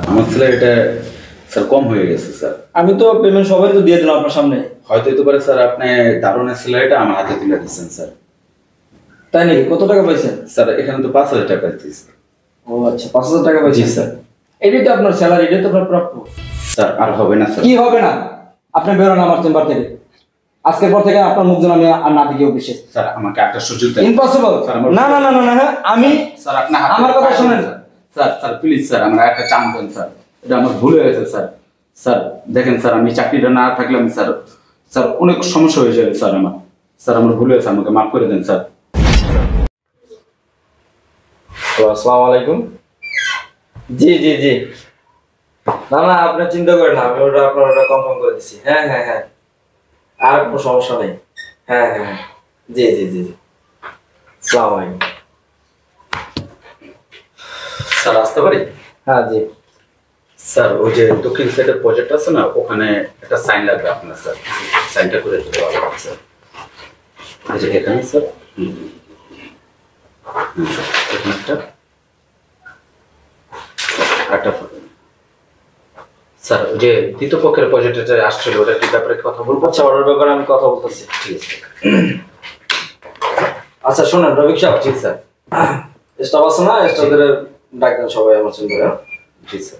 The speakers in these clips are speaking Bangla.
আমার ছেলে এটা স্যার কম হয়ে গেছে স্যার। আমি তো পেমেন্ট সবাই তো দিয়ে দিলাম আপনার সামনে। হয়তো হতে পারে স্যার আপনি দারুণের স্যালারিটা আমার হাতে তুলে দিচ্ছেন স্যার। তাই নাকি? কত টাকা পাইছেন? স্যার এখানে তো 5,000 টাকা দিচ্ছি। ও আচ্ছা, 5,000 টাকা পাইছেন স্যার। এটাই তো আপনার স্যালারি, এটাই তো আপনার প্রাপ্য। স্যার আর হবে না স্যার। কি হবে না? আপনি বেরোন আমার চেম্বার থেকে। আজকের পর থেকে আপনার মুখজন আমি আর না দেখি অফিসে। স্যার আমাকে একটা সুযোগ দেন। ইম্পসিবল। না না না না না না, আমি স্যার আপনি আমার কথা শুনেন। স্যার স্যার প্লিজ স্যার আমার একটা চান্স দেন স্যার। এটা আমার ভুল হয়ে গেছে স্যার। স্যার দেখেন স্যার আমি চাকরিটা না থাকলে আমি স্যার স্যার অনেক সমস্যা হয়ে যাবে স্যার আমার। স্যার আমার ভুল হয়েছে, আমাকে মাফ করে দেন স্যার। আসসালামু আলাইকুম। জি জি জি, না না আপনি চিন্তা করেন না, আমি আপনার ওটা কনফার্ম করে দিচ্ছি। হ্যাঁ হ্যাঁ হ্যাঁ, আর কোনো সমস্যা নেই। হ্যাঁ হ্যাঁ হ্যাঁ, জি জি জি জি, আসসালামু আলাইকুম। স্যার আসতে পারি? হ্যাঁ জি স্যার ওই যে দক্ষিণ সাইডের প্রজেক্ট আছে না, ওখানে একটা সাইন লাগবে আপনার স্যার। সাইনটা করে দিতে পারবেন স্যার? আচ্ছা এখানে স্যার এখানে একটা স্যার ওই যে দ্বিতীয় পক্ষের প্রজেক্টটা আসছিল ওটা কি ব্যাপারে কথা বলবো? আচ্ছা, ওটার ব্যাপারে আমি কথা বলতেছি। ঠিক আছে। আচ্ছা শোনেন রবিক সাহেব, জি স্যার। স্টাফ আছে না, স্টাফদের ডাকবেন সবাই আমার চেম্বারে। জি স্যার।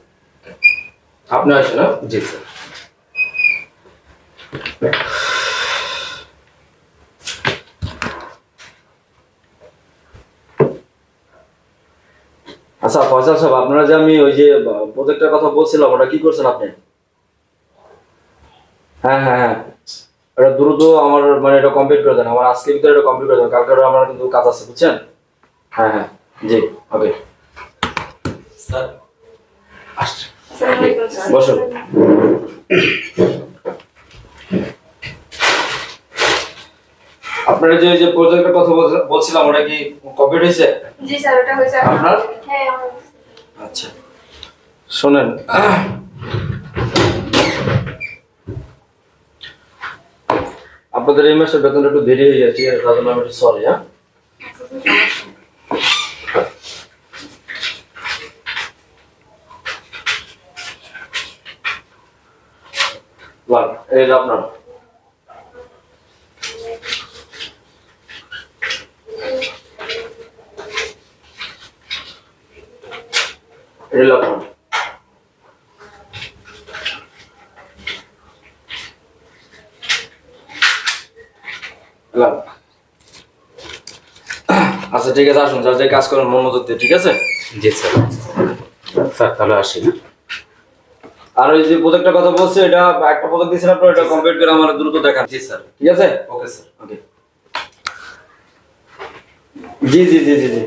আপনি আসেন। না জি স্যার। আচ্ছা ফয়সাল সাহেব, আপনারা যে আমি ওই যে প্রজেক্টের কথা বলছিলাম, ওটা কি করছেন আপনি? হ্যাঁ হ্যাঁ হ্যাঁ, এটা দ্রুত আমার মানে এটা কমপ্লিট করে দেন, আমার আজকের ভিতরে এটা কমপ্লিট করে দেন, কালকে আমার কিন্তু কাজ আছে, বুঝছেন? হ্যাঁ হ্যাঁ জি ওকে। স্যার আসছে। বসুন। আপনারা যে ওই যে প্রজেক্টের কথা বলছিলাম, ওটা কি কমপ্লিট হয়েছে? জি স্যার, ওটা হয়েছে। আপনার? হ্যাঁ আমার। আচ্ছা শোনেন, আপনাদের এই মাসের বেতনটা একটু দেরি হয়ে গেছে, ঠিক আছে? তার জন্য আমি একটু সরি। হ্যাঁ এই যে আপনার আচ্ছা ঠিক আছে, আসুন স্যার, যে কাজ করেন মনোযোগ দিয়ে, ঠিক আছে? জি স্যার। স্যার তাহলে আসি না? আর ওই যে প্রজেক্টের কথা বলছে, এটা একটা প্রজেক্ট দিয়েছিলাম, আপনারা এটা কমপ্লিট করে আমার দ্রুত দেখান। জি স্যার। ঠিক আছে? Okay sir. ওকে। জি জি জি জি জি।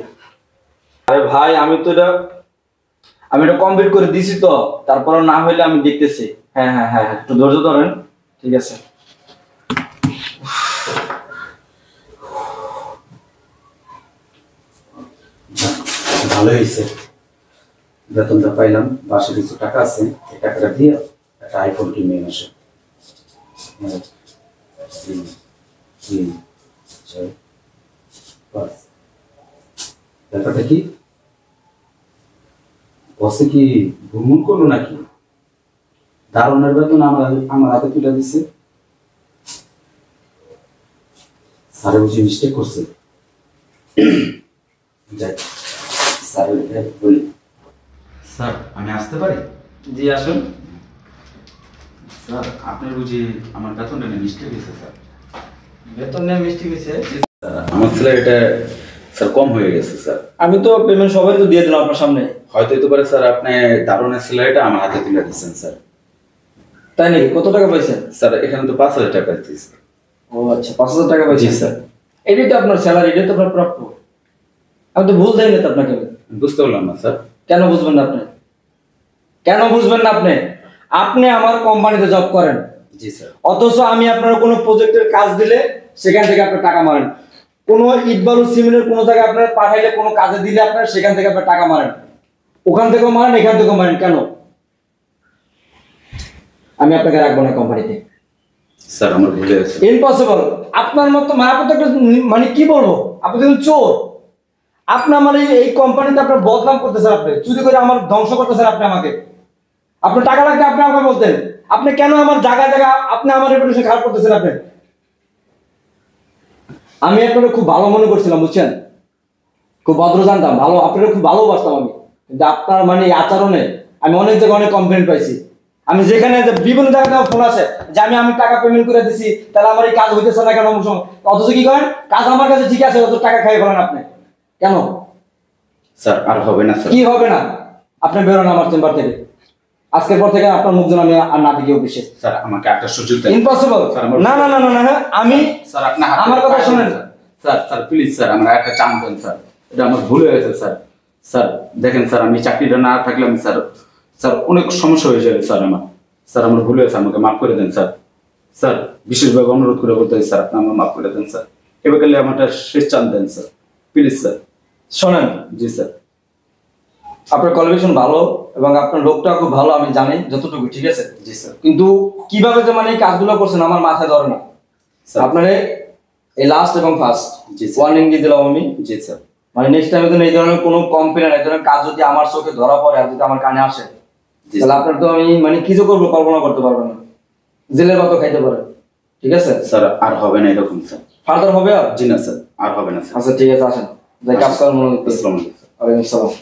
আরে ভাই আমি এটা কমপ্লিট করে দিছি তো, তারপর না হইলে আমি দেখতেছি। হ্যাঁ হ্যাঁ হ্যাঁ, একটু ধৈর্য ধরেন, ঠিক আছে? ভালো হয়েছে, বেতনটা পাইলাম, বাসে কিছু টাকা আছে, এই টাকাটা দিয়ে একটা আইফোন কিনে আসে। ব্যাপারটা কি বসে কি ভ্রমণ করলো নাকি? দারুণের বেতন আমার হাতে তুলে দিচ্ছে। স্যারে বুঝি মিস্টেক করছে। যাই স্যারের বলি। স্যার আমি আসতে পারি? জি আসুন। স্যার আপনার বুঝি আমার বেতনটা নিয়ে মিস্টেক হয়েছে স্যার? বেতন নিয়ে মিষ্টি গেছে? আমার ছেলে এটা স্যার কম হয়ে গেছে স্যার। আমি তো পেমেন্ট সবাই তো দিয়ে দিলাম আপনার সামনে। হয়তো হতে পারে স্যার আপনি দারুণের স্যালারিটা আমার হাতে তুলে দিচ্ছেন স্যার। তাই নাকি? কত টাকা পাইছেন? স্যার এখানে তো 5,000 টাকা দিচ্ছি। ও আচ্ছা, 5,000 টাকা পাইছেন? জি স্যার। এটাই তো আপনার স্যালারি, এটাই তো আপনার প্রাপ্য। আমি তো ভুল দেয়নি তো আপনাকে। বুঝতে পারলাম না স্যার। কেন বুঝবেন না আপনি? কেন বুঝবেন না আপনি? আপনি আমার কোম্পানিতে জব করেন। জি স্যার। অথচ আমি আপনার কোনো প্রজেক্টের কাজ দিলে সেখান থেকে আপনি টাকা মারেন, কোনো ইটবালু সিমেন্টের কোনো জায়গায় আপনার পাঠাইলে, কোনো কাজে দিলে আপনার সেখান থেকে আপনার টাকা মারেন, ওখান থেকেও মারেন, এখান থেকেও মারেন। কেন? আমি আপনাকে রাখবো না কোম্পানিতে। স্যার আমার ভুল হয়েছে। ইম্পসিবল। আপনার মতো মায়াপত একটা মানে কি বলবো, আপনি কিন্তু চোর। আপনি আমার এই কোম্পানিতে আপনার বদনাম করতেছেন, আপনি চুরি করে আমার ধ্বংস করতেছেন। আপনি আমাকে, আপনার টাকা লাগবে আপনি আমাকে বলতেন। আপনি কেন আমার জায়গা জায়গা আপনি আমার রেপুটেশন খারাপ করতেছেন? আপনি, আমি আপনাকে খুব ভালো মনে করছিলাম, বুঝছেন, খুব ভদ্র জানতাম, ভালো, আপনাকে খুব ভালোবাসতাম আমি। কিন্তু আপনার মানে এই আচরণে আমি অনেক জায়গায় অনেক কমপ্লেন পাইছি। আমি যেখানে বিভিন্ন জায়গায় ফোন আসে যে আমি টাকা পেমেন্ট করে দিছি, তাহলে আমার এই কাজ হইতেছে না কেন? অথচ কি করেন, কাজ আমার কাছে ঠিক আছে, অত টাকা খাইয়ে বলেন আপনি কেন? স্যার আর হবে না স্যার। কি হবে না? আপনি বেরোন আমার চেম্বার থেকে। আজকের পর থেকে আপনার মুখ যেন আমি আর না দেখি অফিসে। স্যার আমাকে একটা সুযোগ দেন। ইম্পসিবল। না না না না না, আমি, স্যার আপনি আমার কথা শুনেন। স্যার স্যার প্লিজ স্যার আমার একটা চান্স দেন স্যার, এটা আমার ভুল হয়ে গেছে স্যার। স্যার দেখেন স্যার, আমি চাকরিটা না থাকলে আমি স্যার স্যার অনেক সমস্যা হয়ে যাবে স্যার আমার। স্যার আমার ভুল হয়েছে, আমাকে মাফ করে দেন স্যার। স্যার বিশেষভাবে অনুরোধ করে বলতে স্যার আপনি আমার মাফ করে দেন স্যার। এবার গেলে আমারটা শেষ চান্স দেন স্যার, প্লিজ স্যার। শোনেন, জি স্যার। আপনার কোয়ালিফিকেশন ভালো এবং আপনার লোকটা খুব ভালো, আমি জানি যতটুকু, ঠিক আছে। জি স্যার। কিন্তু কিভাবে যে মানে এই কাজগুলো করছেন আমার মাথায় ধরে না। স্যার আপনার এই লাস্ট এবং ফার্স্ট জি স্যার। ওয়ার্নিং দিয়ে দিলাম আমি। জি স্যার। মানে নেক্সট টাইমে যদি এই ধরনের কোনো কমপ্লেন, এই ধরনের কাজ যদি আমার চোখে ধরা পড়ে আর যদি আমার কানে আসে, জি তাহলে আপনার তো আমি মানে কি যে করবো কল্পনা করতে পারবো না। জেলের কত খাইতে পারে, ঠিক আছে। স্যার আর হবে না এরকম স্যার। ফার্দার হবে আর? জি না স্যার, আর হবে না স্যার। আচ্ছা ঠিক আছে, আসেন যাই কাজ করার মনে হচ্ছে। আসসালামু আলাইকুম। ওয়ালাইকুম আসসালাম।